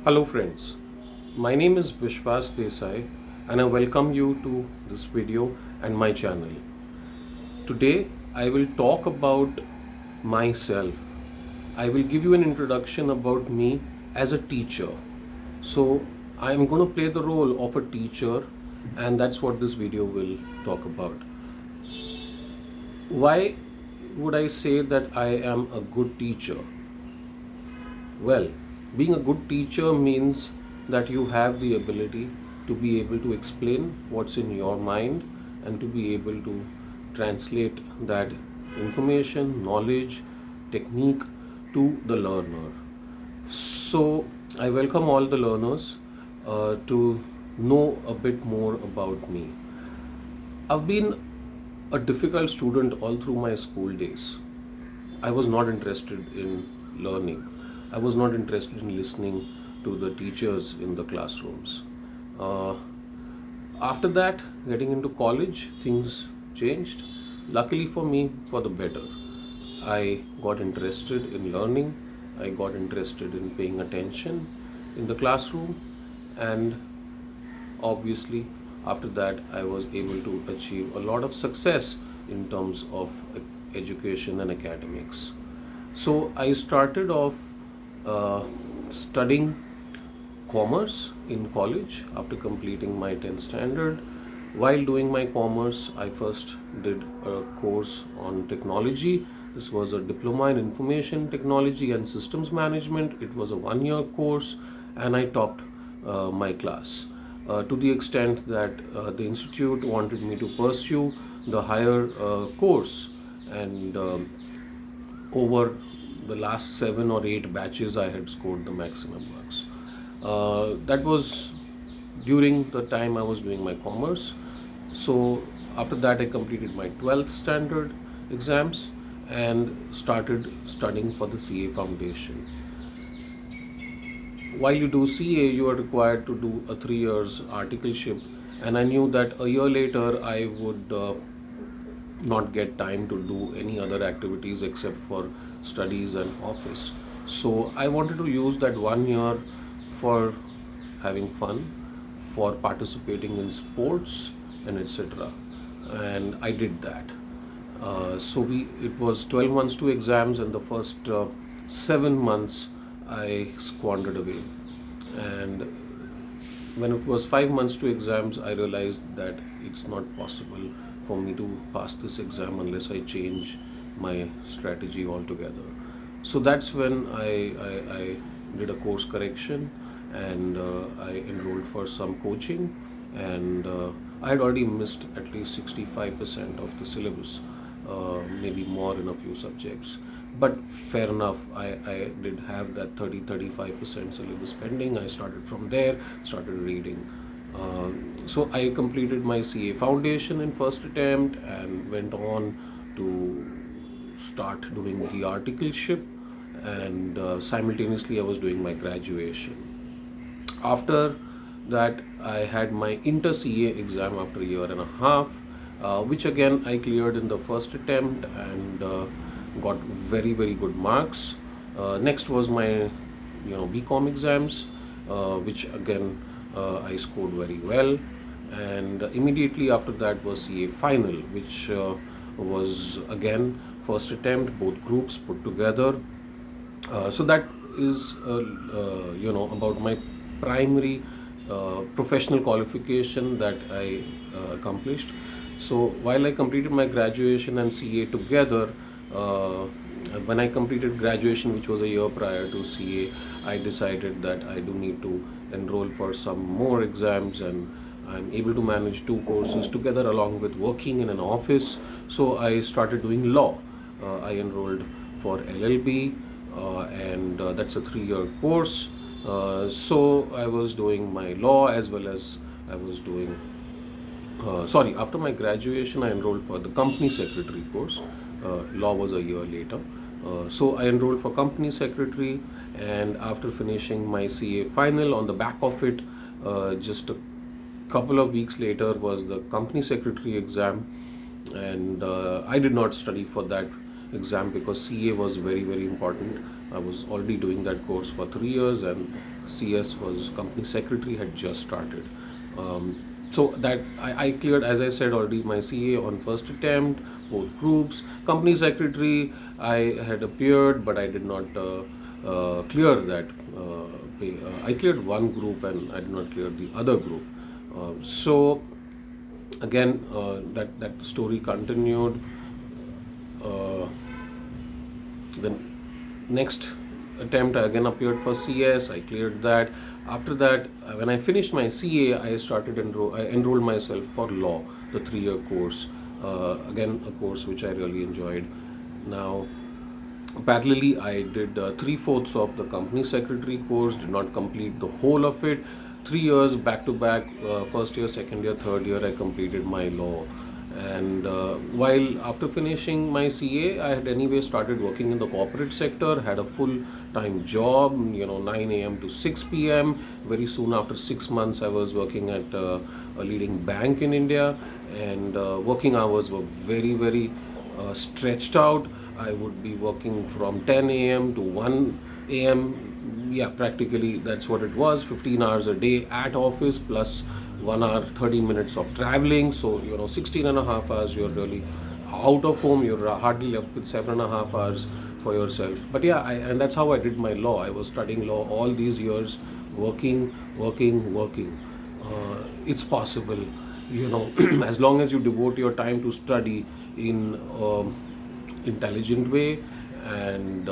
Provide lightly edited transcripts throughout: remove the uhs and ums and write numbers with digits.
Hello friends, my name is Vishwas Desai and I welcome you to this video and my channel. Today I will talk about myself. I will give you an introduction about me as a teacher. So I am going to play the role of a teacher and that's what this video will talk about. Why would I say that I am a good teacher? Well, being a good teacher means that you have the ability to be able to explain what's in your mind and to be able to translate that information, knowledge, technique to the learner. So, I welcome all the learners to know a bit more about me. I've been a difficult student all through my school days. I was not interested in learning. I was not interested in listening to the teachers in the classrooms. Uh, After that, getting into college, things changed. Luckily for me, for the better. I got interested in learning. I got interested in paying attention in the classroom, and obviously after that I was able to achieve a lot of success in terms of education and academics. So I started off uh, studying commerce in college after completing my 10th standard. While doing my commerce, I first did a course on technology. This was a diploma in information technology and systems management. It was a 1 year course, and I topped my class to the extent that the institute wanted me to pursue the higher course, and over the last 7 or 8 batches, I had scored the maximum marks. That was during the time I was doing my commerce. So after that, I completed my 12th standard exams and started studying for the CA foundation. While you do CA, you are required to do a 3 years articleship, and I knew that a year later I would not get time to do any other activities except for studies and office. So I wanted to use that 1 year for having fun, for participating in sports and etc. And I did that. So we it was 12 months to exams, and the first 7 months I squandered away. And when it was 5 months to exams, I realized that it's not possible for me to pass this exam unless I change my strategy altogether. So that's when I did a course correction, and I enrolled for some coaching, and I had already missed at least 65% of the syllabus, maybe more in a few subjects. But fair enough, I did have that 30-35% syllabus pending. I started from there, started reading. So I completed my CA foundation in first attempt and went on to start doing the articleship, and simultaneously I was doing my graduation. After that, I had my inter CA exam after a year and a half, which again I cleared in the first attempt and got very good marks. Next was my BCom exams, which again I scored very well, and immediately after that was CA final, which was again first attempt, both groups put together. So that is about my primary professional qualification that I accomplished. So while I completed my graduation and CA together, uh, when I completed graduation, which was a year prior to CA, I decided that I do need to enroll for some more exams, and I'm able to manage two courses together along with working in an office. So I started doing law. I enrolled for LLB, and that's a 3 year course. So I was doing my law as well as I was doing after my graduation, I enrolled for the company secretary course. Law was a year later. So I enrolled for company secretary, and after finishing my CA final, on the back of it, just a couple of weeks later was the company secretary exam, and I did not study for that exam because CA was very important. I was already doing that course for 3 years, and CS was company secretary had just started. So that I cleared, as I said already, my CA on first attempt, both groups. Company secretary, I had appeared, but I did not clear that. I cleared one group and I did not clear the other group. So again, that story continued. Uh, the next attempt I again appeared for CS. I cleared that. After that, when I finished my CA, I enrolled myself for law, the 3 year course. Again, a course which I really enjoyed. Now, parallelly, I did three-fourths of the company secretary course, did not complete the whole of it. 3 years back to back, first year, second year, third year, I completed my law. And while after finishing my CA, I had anyway started working in the corporate sector, had a full time job, 9 a.m. to 6 p.m. Very soon after 6 months, I was working at a leading bank in India, and working hours were very, very stretched out. I would be working from 10 a.m. to 1 a.m. Yeah, practically that's what it was. 15 hours a day at office plus 1 hour 30 minutes of traveling. So 16 and a half hours you're really out of home. You're hardly left with 7.5 hours for yourself. But yeah, and that's how I did my law. I was studying law all these years, working. It's possible, as long as you devote your time to study in intelligent way. And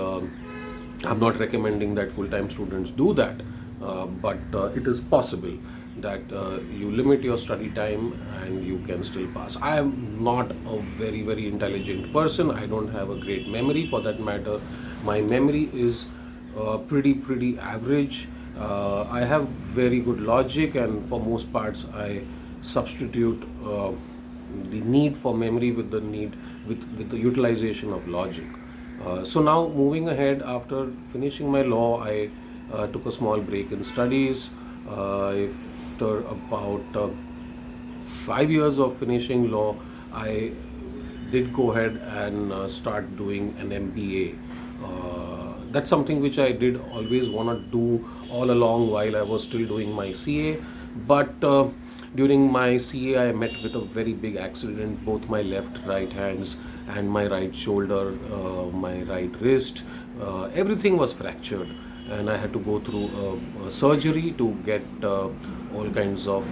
I'm not recommending that full-time students do that, but it is possible that you limit your study time and you can still pass. I am not a very, very intelligent person. I don't have a great memory for that matter. My memory is pretty average. I have very good logic, and for most parts I substitute the need for memory with the need with the utilization of logic. So now moving ahead, after finishing my law, I took a small break in studies. After about 5 years of finishing law, I did go ahead and start doing an MBA. That's something which I did always want to do all along while I was still doing my CA. But during my CA, I met with a very big accident. Both my left, right hands and my right shoulder, my right wrist, everything was fractured, and I had to go through a surgery to get all kinds of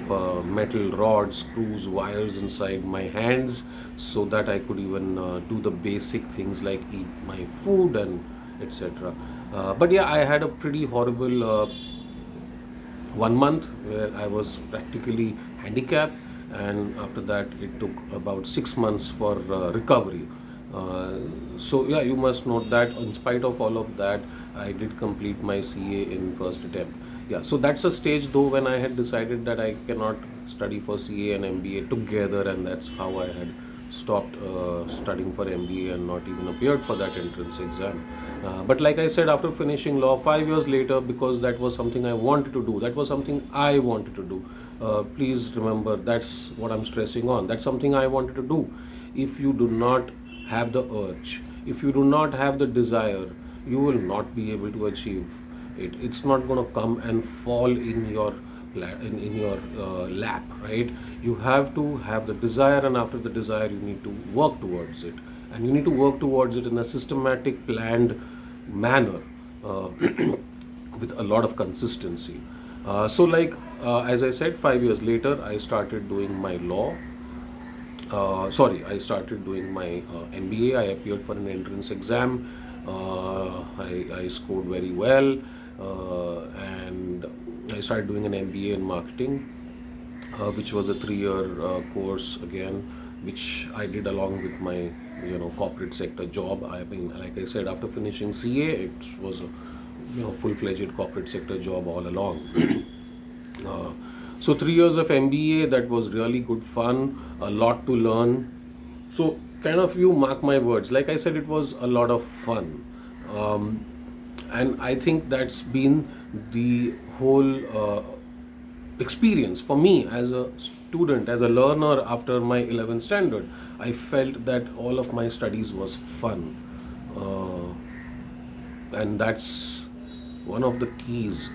metal rods, screws, wires inside my hands, so that I could even do the basic things like eat my food and etc. But yeah, I had a pretty horrible 1 month where I was practically handicapped, and after that, it took about 6 months for recovery. So yeah, you must note that in spite of all of that, I did complete my CA in first attempt. Yeah, so that's a stage though when I had decided that I cannot study for CA and MBA together, and that's how I had stopped studying for MBA and not even appeared for that entrance exam. But like I said, after finishing law 5 years later, because that was something I wanted to do, that was something I wanted to do. Please remember, that's what I'm stressing on. That's something I wanted to do. If you do not have the urge, if you do not have the desire, you will not be able to achieve it. It's not going to come and fall in your lap, right? You have to have the desire, and after the desire, you need to work towards it, and you need to work towards it in a systematic, planned manner, uh, with a lot of consistency. As I said, 5 years later, I started doing my law. I started doing my MBA. I appeared for an entrance exam. I scored very well, and I started doing an MBA in marketing, which was a 3 year course again, which I did along with my corporate sector job. I mean, like I said, after finishing CA, it was a full-fledged corporate sector job all along. Uh, so 3 years of MBA, that was really good fun, a lot to learn. So kind of, you mark my words. Like I said, it was a lot of fun, um, and I think that's been the whole experience for me as a student, as a learner. After my 11th standard, I felt that all of my studies was fun. Uh, and that's one of the keys